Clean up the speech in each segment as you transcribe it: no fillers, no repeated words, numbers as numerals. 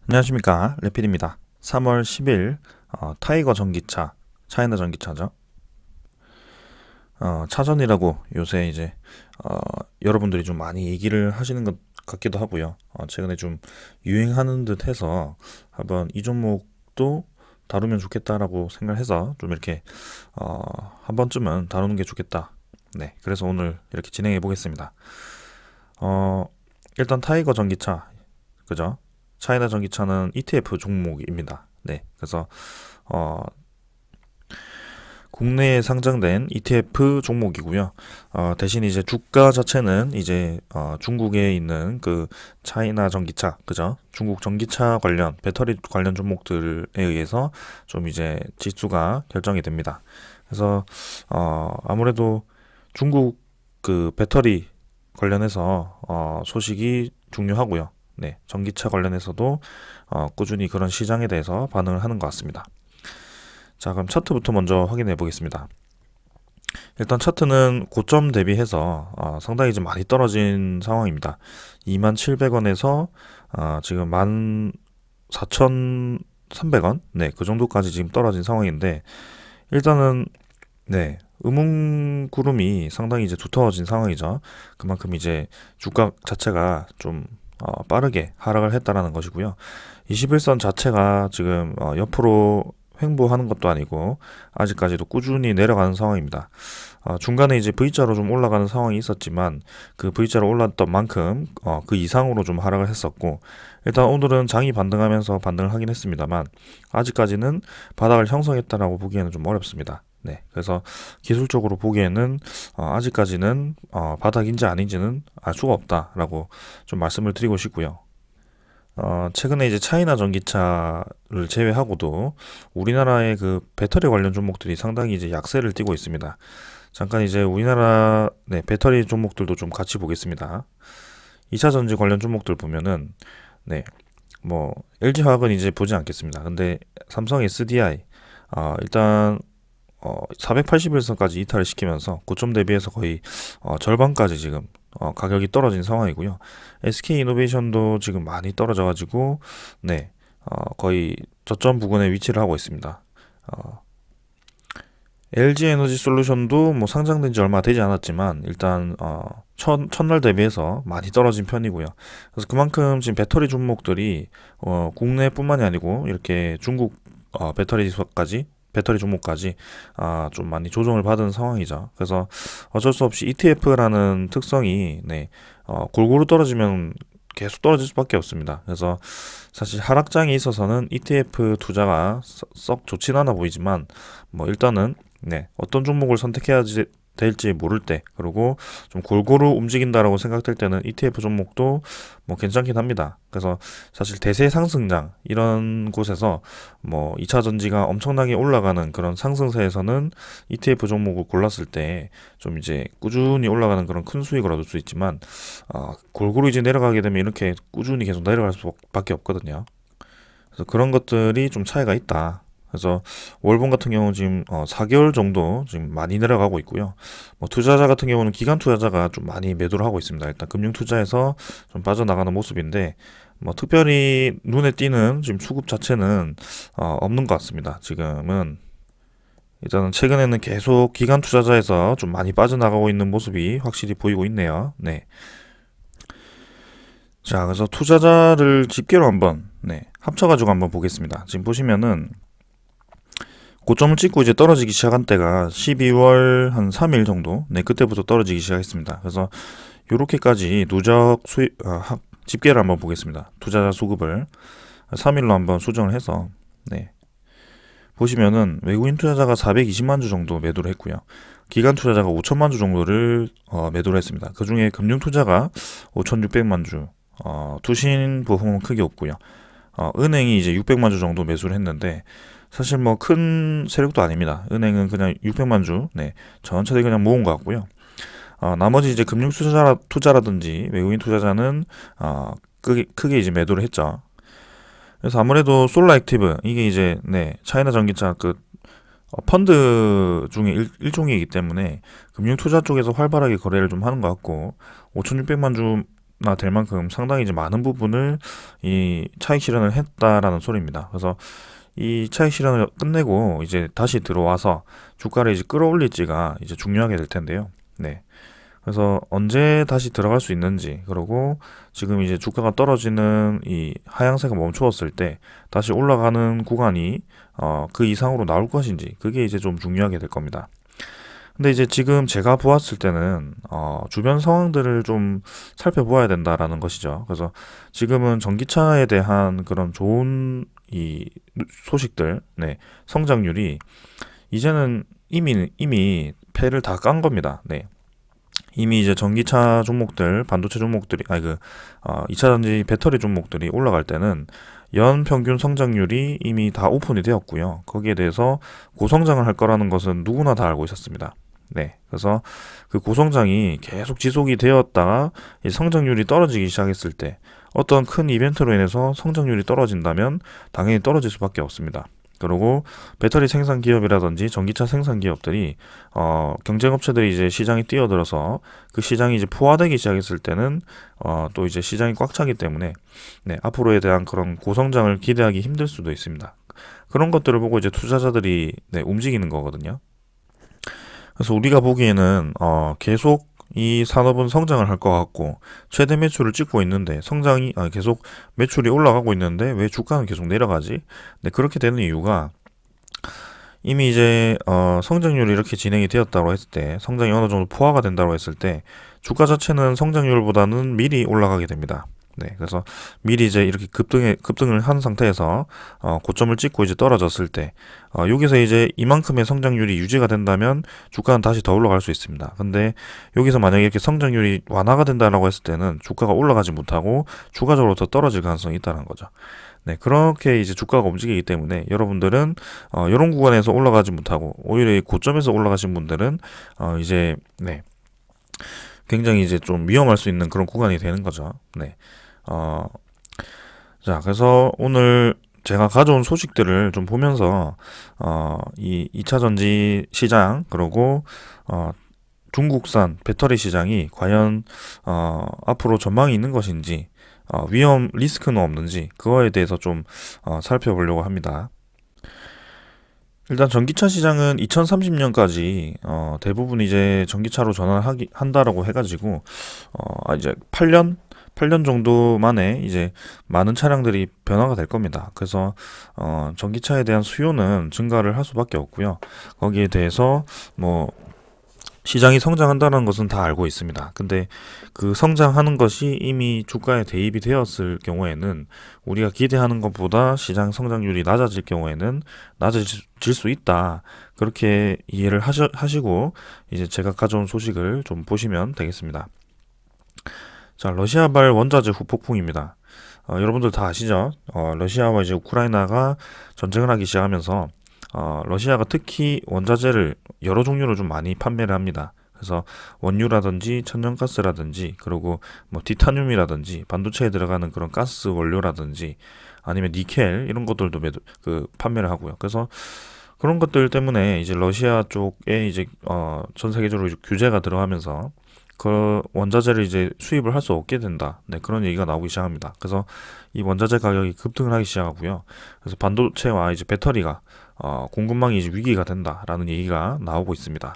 안녕하십니까, 레필입니다. 3월 10일 타이거 전기차, 차이나 전기차죠. 차전이라고 요새 이제 어, 여러분들이 좀 많이 얘기를 하시는 것 같기도 하고요. 최근에 좀 유행하는 듯 해서 한번 이 종목도 다루면 좋겠다라고 생각해서 좀 이렇게 어, 한 번쯤은 다루는 게 좋겠다. 네, 그래서 오늘 이렇게 진행해 보겠습니다. 어, 일단 타이거 전기차, 그죠? 차이나 전기차는 ETF 종목입니다. 네, 그래서 어, 국내에 상장된 ETF 종목이고요. 대신 이제 주가 자체는 이제 중국에 있는 그 차이나 전기차, 그죠? 중국 전기차 관련 배터리 관련 종목들에 의해서 좀 이제 지수가 결정이 됩니다. 그래서 아무래도 중국 그 배터리 관련해서 소식이 중요하고요. 네, 전기차 관련해서도 꾸준히 그런 시장에 대해서 반응을 하는 것 같습니다. 자, 그럼 차트부터 먼저 확인해 보겠습니다. 일단 차트는 고점 대비해서 상당히 좀 많이 떨어진 상황입니다. 27,000원에서 지금 14,300원? 네, 그 정도까지 지금 떨어진 상황인데 일단은 네, 음웅구름이 상당히 이제 두터워진 상황이죠. 그만큼 이제 주가 자체가 좀 빠르게 하락을 했다라는 것이고요. 21선 자체가 지금 옆으로 횡보하는 것도 아니고 아직까지도 꾸준히 내려가는 상황입니다. 중간에 이제 V자로 좀 올라가는 상황이 있었지만 그 V자로 올랐던 만큼 그 이상으로 좀 하락을 했었고 일단 오늘은 장이 반등하면서 반등을 하긴 했습니다만 아직까지는 바닥을 형성했다라고 보기에는 좀 어렵습니다. 네, 그래서 기술적으로 보기에는 아직까지는 바닥인지 아닌지는 알 수가 없다라고 좀 말씀을 드리고 싶고요. 최근에 이제 차이나 전기차를 제외하고도 우리나라의 그 배터리 관련 종목들이 상당히 이제 약세를 띠고 있습니다. 잠깐 이제 우리나라 네, 배터리 종목들도 좀 같이 보겠습니다. 2차 전지 관련 종목들 보면은 네, 뭐 LG화학은 이제 보지 않겠습니다. 근데 삼성 SDI 일단 481선까지 이탈을 시키면서 고점 대비해서 거의 절반까지 지금 가격이 떨어진 상황이고요. SK이노베이션도 지금 많이 떨어져가지고 네 거의 저점 부근에 위치를 하고 있습니다. LG에너지솔루션도 뭐 상장된 지 얼마 되지 않았지만 일단 첫날 대비해서 많이 떨어진 편이고요. 그래서 그만큼 지금 배터리 종목들이 국내뿐만이 아니고 이렇게 중국 배터리 종목까지 좀 많이 조정을 받은 상황이죠. 그래서 어쩔 수 없이 ETF라는 특성이 네, 골고루 떨어지면 계속 떨어질 수밖에 없습니다. 그래서 사실 하락장에 있어서는 ETF 투자가 썩 좋진 않아 보이지만 뭐 일단은 네, 어떤 종목을 선택해야 될지 모를 때 그리고 좀 골고루 움직인다라고 생각될 때는 ETF 종목도 뭐 괜찮긴 합니다. 그래서 사실 대세 상승장 이런 곳에서 뭐 2차 전지가 엄청나게 올라가는 그런 상승세에서는 ETF 종목을 골랐을 때 좀 이제 꾸준히 올라가는 그런 큰 수익을 얻을 수 있지만 골고루 이제 내려가게 되면 이렇게 꾸준히 계속 내려갈 수밖에 없거든요. 그래서 그런 것들이 좀 차이가 있다. 그래서 월봉 같은 경우는 지금 4개월 정도 지금 많이 내려가고 있고요. 뭐 투자자 같은 경우는 기관 투자자가 좀 많이 매도를 하고 있습니다. 일단 금융 투자에서 좀 빠져나가는 모습인데 뭐 특별히 눈에 띄는 지금 수급 자체는 없는 것 같습니다. 지금은 일단은 최근에는 계속 기관 투자자에서 좀 많이 빠져나가고 있는 모습이 확실히 보이고 있네요. 네. 자, 그래서 투자자를 집계로 한번 합쳐가지고 한번 보겠습니다. 지금 보시면은 고점을 찍고 이제 떨어지기 시작한 때가 12월 한 3일 정도, 네, 그때부터 떨어지기 시작했습니다. 그래서 요렇게까지 누적 수입, 집계를 한번 보겠습니다. 투자자 수급을 3일로 한번 수정을 해서, 네, 보시면은 외국인 투자자가 420만 주 정도 매도를 했고요. 기관 투자자가 5천만 주 정도를 매도를 했습니다. 그 중에 금융 투자가 5,600만 주, 투신 보험은 크게 없고요. 은행이 이제 600만 주 정도 매수를 했는데 사실 뭐 큰 세력도 아닙니다. 은행은 그냥 600만 주, 네, 전체적으로 그냥 모은 것 같고요. 나머지 이제 금융 투자라든지 외국인 투자자는 크게 이제 매도를 했죠. 그래서 아무래도 솔라 액티브 이게 이제 네 차이나 전기차 그 펀드 중에 일종이기 때문에 금융 투자 쪽에서 활발하게 거래를 좀 하는 것 같고 5,600만 주 될 만큼 상당히 이제 많은 부분을 이 차익 실현을 했다라는 소리입니다. 그래서 이 차익 실현을 끝내고 이제 다시 들어와서 주가를 이제 끌어올릴지가 이제 중요하게 될 텐데요. 네. 그래서 언제 다시 들어갈 수 있는지, 그리고 지금 이제 주가가 떨어지는 이 하향세가 멈추었을 때 다시 올라가는 구간이 그 이상으로 나올 것인지, 그게 이제 좀 중요하게 될 겁니다. 근데 이제 지금 제가 보았을 때는 주변 상황들을 좀 살펴보아야 된다라는 것이죠. 그래서 지금은 전기차에 대한 그런 좋은 이 소식들, 네, 성장률이 이제는 이미 패를 다 깐 겁니다. 네. 이미 이제 전기차 종목들, 반도체 종목들이, 2차 전지 배터리 종목들이 올라갈 때는 연 평균 성장률이 이미 다 오픈이 되었고요. 거기에 대해서 고성장을 할 거라는 것은 누구나 다 알고 있었습니다. 네. 그래서 그 고성장이 계속 지속이 되었다가 이 성장률이 떨어지기 시작했을 때 어떤 큰 이벤트로 인해서 성장률이 떨어진다면 당연히 떨어질 수밖에 없습니다. 그리고 배터리 생산 기업이라든지 전기차 생산 기업들이 경쟁 업체들이 이제 시장에 뛰어들어서 그 시장이 이제 포화되기 시작했을 때는 또 이제 시장이 꽉 차기 때문에 네, 앞으로에 대한 그런 고성장을 기대하기 힘들 수도 있습니다. 그런 것들을 보고 이제 투자자들이 네, 움직이는 거거든요. 그래서 우리가 보기에는 계속 이 산업은 성장을 할 것 같고 최대 매출을 찍고 있는데 성장이 계속 매출이 올라가고 있는데 왜 주가는 계속 내려가지? 네, 그렇게 되는 이유가 이미 이제 성장률이 이렇게 진행이 되었다고 했을 때, 성장이 어느 정도 포화가 된다고 했을 때 주가 자체는 성장률보다는 미리 올라가게 됩니다. 네, 그래서 미리 이제 이렇게 급등을 한 상태에서 고점을 찍고 이제 떨어졌을 때 여기서 이제 이만큼의 성장률이 유지가 된다면 주가는 다시 더 올라갈 수 있습니다. 근데 여기서 만약에 이렇게 성장률이 완화가 된다라고 했을 때는 주가가 올라가지 못하고 추가적으로 더 떨어질 가능성이 있다는 거죠. 네, 그렇게 이제 주가가 움직이기 때문에 여러분들은 이런 구간에서 올라가지 못하고 오히려 이 고점에서 올라가신 분들은 이제 네, 굉장히 이제 좀 위험할 수 있는 그런 구간이 되는 거죠. 네. 어, 자, 그래서 오늘 제가 가져온 소식들을 좀 보면서, 이 2차 전지 시장, 그리고, 중국산 배터리 시장이 과연, 앞으로 전망이 있는 것인지, 위험 리스크는 없는지, 그거에 대해서 좀, 살펴보려고 합니다. 일단 전기차 시장은 2030년까지 대부분 이제 전기차로 한다라고 해가지고 이제 8년 정도 만에 이제 많은 차량들이 변화가 될 겁니다. 그래서 전기차에 대한 수요는 증가를 할 수밖에 없고요. 거기에 대해서 뭐 시장이 성장한다는 것은 다 알고 있습니다. 근데 그 성장하는 것이 이미 주가에 대입이 되었을 경우에는 우리가 기대하는 것보다 시장 성장률이 낮아질 경우에는 낮아질 수 있다. 그렇게 이해를 하시고 이제 제가 가져온 소식을 좀 보시면 되겠습니다. 자, 러시아발 원자재 후폭풍입니다. 여러분들 다 아시죠? 러시아와 이제 우크라이나가 전쟁을 하기 시작하면서 러시아가 특히 원자재를 여러 종류를 좀 많이 판매를 합니다. 그래서 원유라든지 천연가스라든지 그리고 뭐 티타늄이라든지 반도체에 들어가는 그런 가스 원료라든지 아니면 니켈 이런 것들도 판매를 하고요. 그래서 그런 것들 때문에 이제 러시아 쪽에 이제 전 세계적으로 이제 규제가 들어가면서 그 원자재를 이제 수입을 할 수 없게 된다. 네, 그런 얘기가 나오기 시작합니다. 그래서 이 원자재 가격이 급등을 하기 시작하고요. 그래서 반도체와 이제 배터리가 공급망이 이제 위기가 된다라는 얘기가 나오고 있습니다.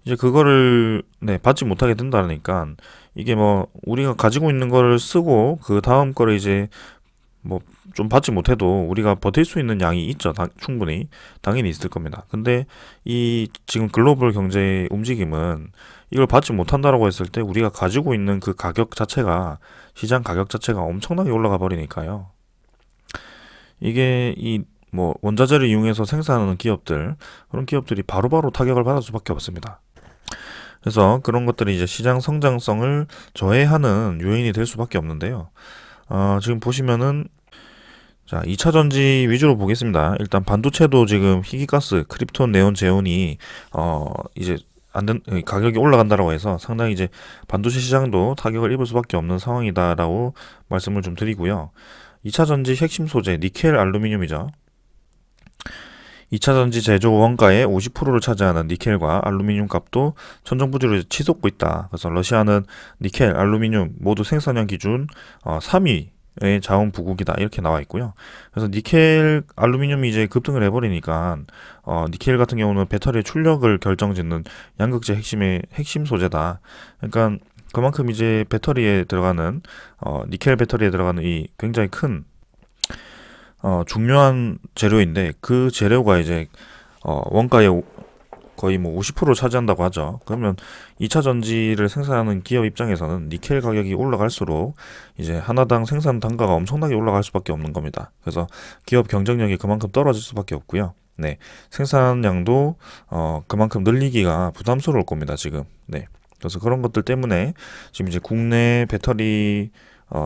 이제 그거를 네, 받지 못하게 된다니까 이게 뭐 우리가 가지고 있는 거를 쓰고 그 다음 거를 이제 뭐 좀 받지 못해도 우리가 버틸 수 있는 양이 있죠. 충분히 당연히 있을 겁니다. 근데 이 지금 글로벌 경제의 움직임은 이걸 받지 못한다라고 했을 때 우리가 가지고 있는 그 가격 자체가 시장 가격 자체가 엄청나게 올라가 버리니까요. 이게 이 뭐 원자재를 이용해서 생산하는 기업들 그런 기업들이 바로바로 타격을 받을 수밖에 없습니다. 그래서 그런 것들이 이제 시장 성장성을 저해하는 요인이 될 수밖에 없는데요. 지금 보시면은 자, 2차 전지 위주로 보겠습니다. 일단 반도체도 지금 희귀가스, 크립톤, 네온, 제온이 이제 가격이 올라간다라고 해서 상당히 이제 반도체 시장도 타격을 입을 수밖에 없는 상황이다라고 말씀을 좀 드리고요. 2차 전지 핵심 소재 니켈, 알루미늄이죠. 2차 전지 제조 원가의 50%를 차지하는 니켈과 알루미늄 값도 천정부지로 치솟고 있다. 그래서 러시아는 니켈, 알루미늄 모두 생산량 기준 3위의 자원 부국이다. 이렇게 나와 있고요. 그래서 니켈, 알루미늄이 이제 급등을 해버리니까 니켈 같은 경우는 배터리의 출력을 결정짓는 양극재 핵심 소재다. 그러니까 그만큼 이제 배터리에 들어가는 니켈 배터리에 들어가는 이 굉장히 큰 중요한 재료인데 그 재료가 이제 원가의 거의 뭐 50% 차지한다고 하죠. 그러면 2차 전지를 생산하는 기업 입장에서는 니켈 가격이 올라갈수록 이제 하나당 생산 단가가 엄청나게 올라갈 수밖에 없는 겁니다. 그래서 기업 경쟁력이 그만큼 떨어질 수밖에 없고요. 네, 생산량도 그만큼 늘리기가 부담스러울 겁니다. 지금. 네. 그래서 그런 것들 때문에 지금 이제 국내 배터리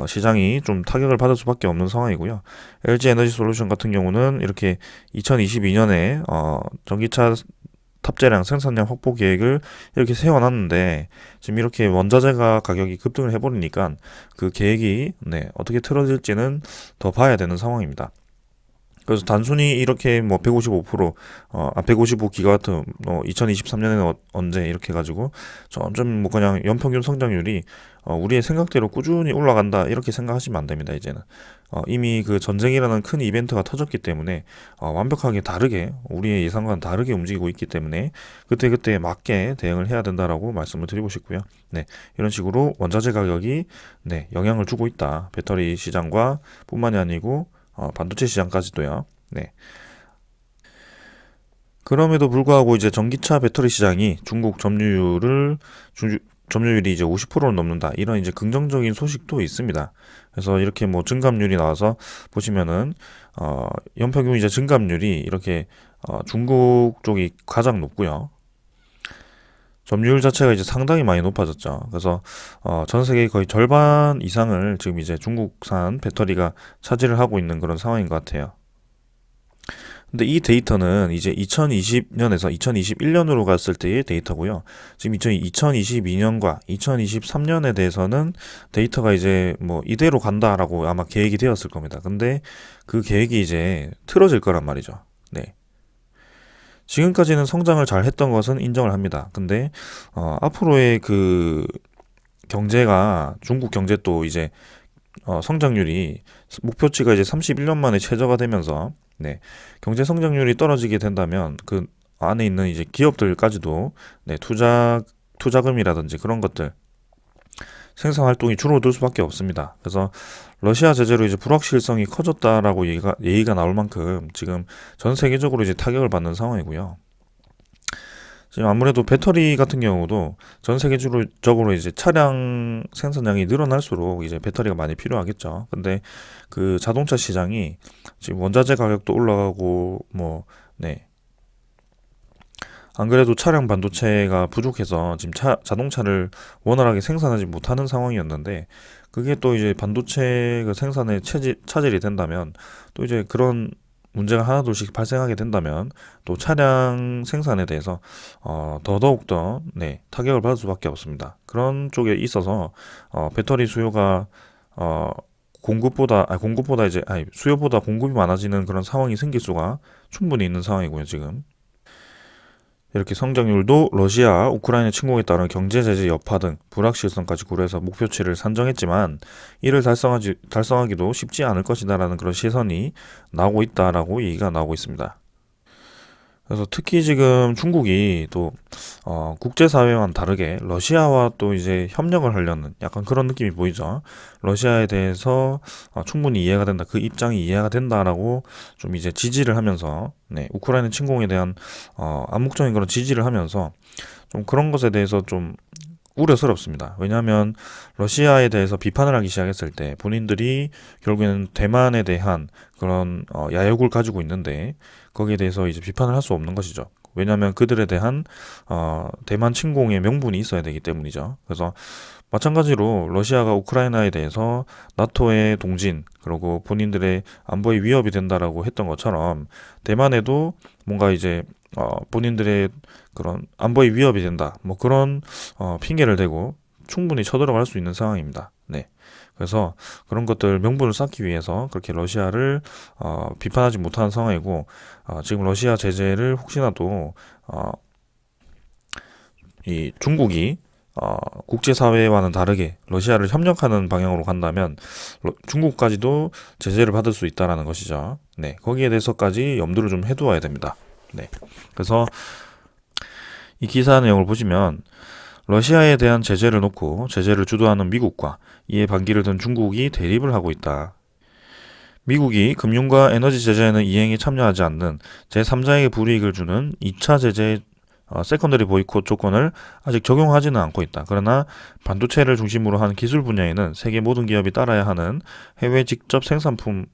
시장이 좀 타격을 받을 수밖에 없는 상황이고요. LG 에너지 솔루션 같은 경우는 이렇게 2022년에 전기차 탑재량 생산량 확보 계획을 이렇게 세워놨는데 지금 이렇게 원자재가 가격이 급등을 해버리니까 그 계획이 어떻게 틀어질지는 더 봐야 되는 상황입니다. 그래서 단순히 이렇게 뭐 155기가와트 2023년에는 언제 이렇게 해가지고 점점 뭐 그냥 연평균 성장률이 우리의 생각대로 꾸준히 올라간다 이렇게 생각하시면 안 됩니다. 이제는 이미 그 전쟁이라는 큰 이벤트가 터졌기 때문에 완벽하게 다르게 우리의 예상과는 다르게 움직이고 있기 때문에 그때그때 맞게 대응을 해야 된다라고 말씀을 드리고 싶고요. 네, 이런 식으로 원자재 가격이 영향을 주고 있다. 배터리 시장과 뿐만이 아니고 반도체 시장까지도요. 네. 그럼에도 불구하고 이제 전기차 배터리 시장이 중국 점유율이 이제 50%를 넘는다. 이런 이제 긍정적인 소식도 있습니다. 그래서 이렇게 뭐 증감률이 나와서 보시면은 연평균 이제 증감률이 이렇게 중국 쪽이 가장 높고요. 점유율 자체가 이제 상당히 많이 높아졌죠. 그래서 전 세계 거의 절반 이상을 지금 이제 중국산 배터리가 차지를 하고 있는 그런 상황인 것 같아요. 근데 이 데이터는 이제 2020년에서 2021년으로 갔을 때의 데이터고요. 지금 2022년과 2023년에 대해서는 데이터가 이제 뭐 이대로 간다라고 아마 계획이 되었을 겁니다. 근데 그 계획이 이제 틀어질 거란 말이죠. 네. 지금까지는 성장을 잘 했던 것은 인정을 합니다. 근데 앞으로의 그 경제가 중국 경제 또 이제 성장률이 목표치가 이제 31년 만에 최저가 되면서 경제 성장률이 떨어지게 된다면 그 안에 있는 이제 기업들까지도 투자금이라든지 그런 것들 생산 활동이 줄어들 수밖에 없습니다. 그래서 러시아 제재로 이제 불확실성이 커졌다라고 얘기가 나올 만큼 지금 전 세계적으로 이제 타격을 받는 상황이고요. 지금 아무래도 배터리 같은 경우도 전 세계적으로 이제 차량 생산량이 늘어날수록 이제 배터리가 많이 필요하겠죠. 근데 그 자동차 시장이 지금 원자재 가격도 올라가고 안 그래도 차량 반도체가 부족해서 지금 자동차를 원활하게 생산하지 못하는 상황이었는데 그게 또 이제 반도체 그 생산에 차질이 된다면 또 이제 그런 문제가 하나둘씩 발생하게 된다면 또 차량 생산에 대해서 더더욱더 타격을 받을 수밖에 없습니다. 그런 쪽에 있어서 배터리 수요가 수요보다 공급이 많아지는 그런 상황이 생길 수가 충분히 있는 상황이고요, 지금. 이렇게 성장률도 러시아, 우크라이나 침공에 따른 경제 제재 여파 등 불확실성까지 고려해서 목표치를 산정했지만 이를 달성하기도 쉽지 않을 것이다라는 그런 시선이 나오고 있다라고 얘기가 나오고 있습니다. 그래서 특히 지금 중국이 또 국제사회와는 다르게 러시아와 또 이제 협력을 하려는 약간 그런 느낌이 보이죠. 러시아에 대해서 충분히 이해가 된다, 그 입장이 이해가 된다라고 좀 이제 지지를 하면서 우크라이나 침공에 대한 암묵적인 그런 지지를 하면서 좀 그런 것에 대해서 좀 우려스럽습니다. 왜냐하면 러시아에 대해서 비판을 하기 시작했을 때 본인들이 결국에는 대만에 대한 그런 야욕을 가지고 있는데 거기에 대해서 이제 비판을 할 수 없는 것이죠. 왜냐하면 그들에 대한 대만 침공의 명분이 있어야 되기 때문이죠. 그래서 마찬가지로 러시아가 우크라이나에 대해서 나토의 동진 그리고 본인들의 안보에 위협이 된다라고 했던 것처럼 대만에도 뭔가 이제 본인들의 그런 안보에 위협이 된다 뭐 그런 핑계를 대고 충분히 쳐들어갈 수 있는 상황입니다. 네. 그래서 그런 것들 명분을 쌓기 위해서 그렇게 러시아를 비판하지 못하는 상황이고, 지금 러시아 제재를 혹시나도 어, 이 중국이 국제사회와는 다르게 러시아를 협력하는 방향으로 간다면 중국까지도 제재를 받을 수 있다라는 것이죠. 네, 거기에 대해서까지 염두를 좀 해두어야 됩니다. 네, 그래서 이 기사 내용을 보시면 러시아에 대한 제재를 놓고 제재를 주도하는 미국과 이에 반기를 든 중국이 대립을 하고 있다. 미국이 금융과 에너지 제재에는 이행에 참여하지 않는 제3자에게 불이익을 주는 2차 제재 세컨더리 보이콧 조건을 아직 적용하지는 않고 있다. 그러나 반도체를 중심으로 한 기술 분야에는 세계 모든 기업이 따라야 하는 해외 직접 생산품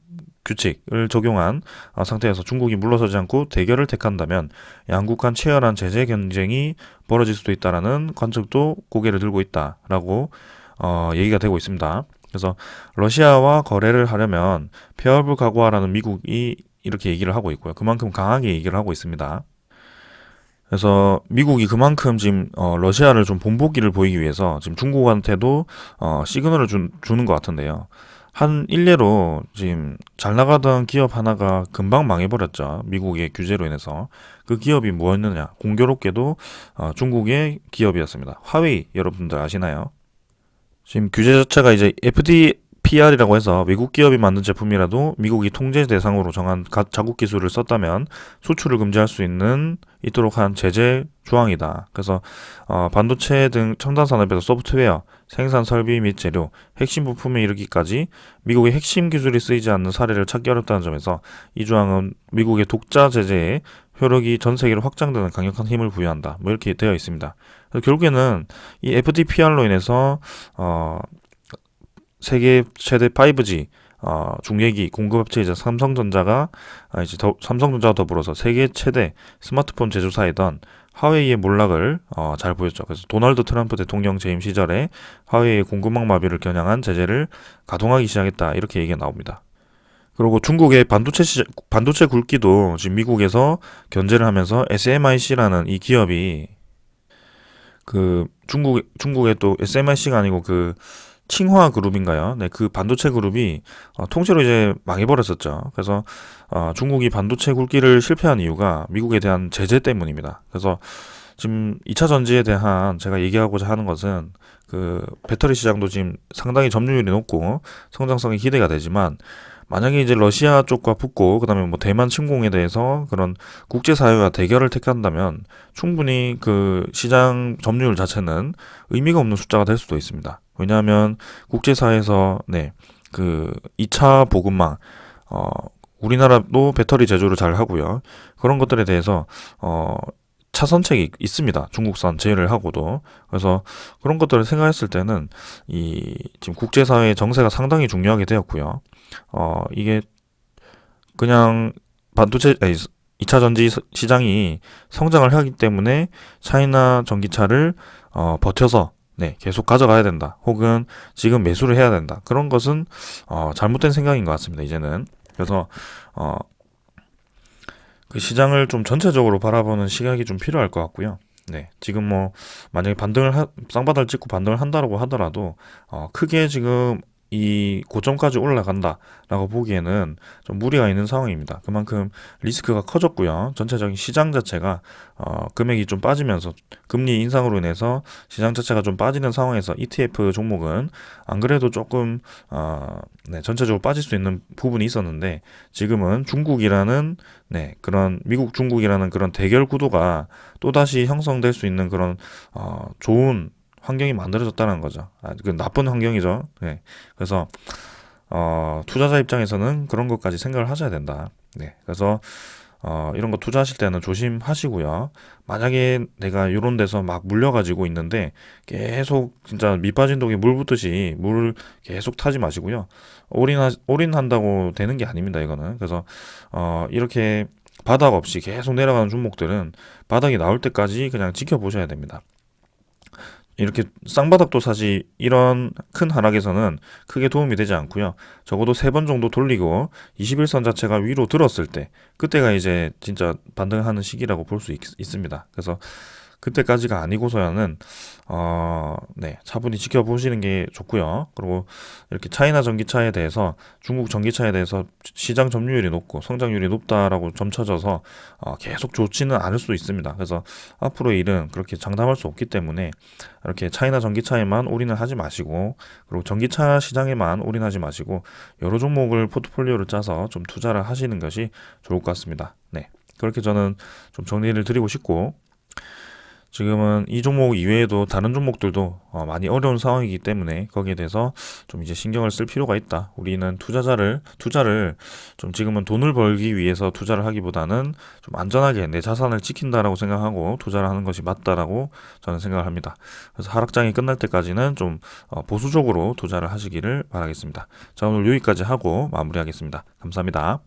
규칙을 적용한 상태에서 중국이 물러서지 않고 대결을 택한다면 양국 간 치열한 제재 경쟁이 벌어질 수도 있다라는 관측도 고개를 들고 있다라고 얘기가 되고 있습니다. 그래서 러시아와 거래를 하려면 폐업을 각오하라는 미국이 이렇게 얘기를 하고 있고요. 그만큼 강하게 얘기를 하고 있습니다. 그래서 미국이 그만큼 지금 러시아를 좀 본보기를 보이기 위해서 지금 중국한테도 시그널을 주는 것 같은데요. 한 일례로 지금 잘 나가던 기업 하나가 금방 망해버렸죠. 미국의 규제로 인해서. 그 기업이 뭐였느냐? 공교롭게도 중국의 기업이었습니다. 화웨이 여러분들 아시나요? 지금 규제 자체가 이제 FDPR이라고 해서 외국 기업이 만든 제품이라도 미국이 통제 대상으로 정한 자국 기술을 썼다면 수출을 금지할 수 있도록 한 제재 조항이다. 그래서 반도체 등 첨단 산업에서 소프트웨어, 생산 설비 및 재료, 핵심 부품에 이르기까지 미국의 핵심 기술이 쓰이지 않는 사례를 찾기 어렵다는 점에서 이 조항은 미국의 독자 제재에 효력이 전 세계로 확장되는 강력한 힘을 부여한다. 뭐 이렇게 되어 있습니다. 그래서 결국에는 이 FDPR로 인해서 세계 최대 5G 중계기 공급업체이자 삼성전자가 삼성전자와 더불어서 세계 최대 스마트폰 제조사이던 화웨이의 몰락을 잘 보였죠. 그래서 도널드 트럼프 대통령 재임 시절에 화웨이의 공급망 마비를 겨냥한 제재를 가동하기 시작했다. 이렇게 얘기가 나옵니다. 그리고 중국의 반도체 굵기도 지금 미국에서 견제를 하면서 SMIC라는 이 기업이 그 중국의 또 SMIC가 아니고 그 칭화 그룹인가요? 네, 그 반도체 그룹이 통째로 이제 망해버렸었죠. 그래서 중국이 반도체 굵기를 실패한 이유가 미국에 대한 제재 때문입니다. 그래서 지금 2차 전지에 대한 제가 얘기하고자 하는 것은 그 배터리 시장도 지금 상당히 점유율이 높고 성장성이 기대가 되지만 만약에 이제 러시아 쪽과 붙고 그다음에 뭐 대만 침공에 대해서 그런 국제사회와 대결을 택한다면 충분히 그 시장 점유율 자체는 의미가 없는 숫자가 될 수도 있습니다. 왜냐하면 국제사회에서 그 2차 보급망 우리나라도 배터리 제조를 잘 하고요. 그런 것들에 대해서 차선책이 있습니다. 중국산 제외를 하고도. 그래서 그런 것들을 생각했을 때는 이 지금 국제사회의 정세가 상당히 중요하게 되었고요. 이게 그냥 반도체 2차 전지 시장이 성장을 하기 때문에 차이나 전기차를 버텨서 계속 가져가야 된다. 혹은 지금 매수를 해야 된다. 그런 것은 잘못된 생각인 것 같습니다. 이제는. 그래서 그 시장을 좀 전체적으로 바라보는 시각이 좀 필요할 것 같고요. 네, 지금 뭐 만약에 쌍바닥을 찍고 반등을 한다라고 하더라도 크게 지금 이 고점까지 올라간다라고 보기에는 좀 무리가 있는 상황입니다. 그만큼 리스크가 커졌고요. 전체적인 시장 자체가 금액이 좀 빠지면서 금리 인상으로 인해서 시장 자체가 좀 빠지는 상황에서 ETF 종목은 안 그래도 조금 전체적으로 빠질 수 있는 부분이 있었는데 지금은 중국이라는 그런 미국 중국이라는 그런 대결 구도가 또다시 형성될 수 있는 그런 좋은 환경이 만들어졌다는 거죠. 그 나쁜 환경이죠. 네. 그래서 투자자 입장에서는 그런 것까지 생각을 하셔야 된다. 네. 그래서 이런 거 투자하실 때는 조심하시고요. 만약에 내가 이런 데서 막 물려가지고 있는데 계속 진짜 밑 빠진 독에 물 붓듯이 물을 계속 타지 마시고요. 올인한다고 되는 게 아닙니다. 이거는. 그래서 이렇게 바닥 없이 계속 내려가는 종목들은 바닥이 나올 때까지 그냥 지켜보셔야 됩니다. 이렇게 쌍바닥도 사실 이런 큰 하락에서는 크게 도움이 되지 않고요. 적어도 3번 정도 돌리고 21선 자체가 위로 들었을 때 그때가 이제 진짜 반등하는 시기라고 볼 수 있습니다. 그래서 그때까지가 아니고서야는 네, 차분히 지켜보시는 게 좋고요. 그리고 이렇게 차이나 전기차에 대해서 중국 전기차에 대해서 시장 점유율이 높고 성장률이 높다라고 점쳐져서 계속 좋지는 않을 수 있습니다. 그래서 앞으로의 일은 그렇게 장담할 수 없기 때문에 이렇게 차이나 전기차에만 올인을 하지 마시고, 그리고 전기차 시장에만 올인하지 마시고 여러 종목을 포트폴리오를 짜서 좀 투자를 하시는 것이 좋을 것 같습니다. 네. 그렇게 저는 좀 정리를 드리고 싶고, 지금은 이 종목 이외에도 다른 종목들도 많이 어려운 상황이기 때문에 거기에 대해서 좀 이제 신경을 쓸 필요가 있다. 우리는 투자를 좀 지금은 돈을 벌기 위해서 투자를 하기보다는 좀 안전하게 내 자산을 지킨다라고 생각하고 투자를 하는 것이 맞다라고 저는 생각을 합니다. 그래서 하락장이 끝날 때까지는 좀 보수적으로 투자를 하시기를 바라겠습니다. 자, 오늘 여기까지 하고 마무리하겠습니다. 감사합니다.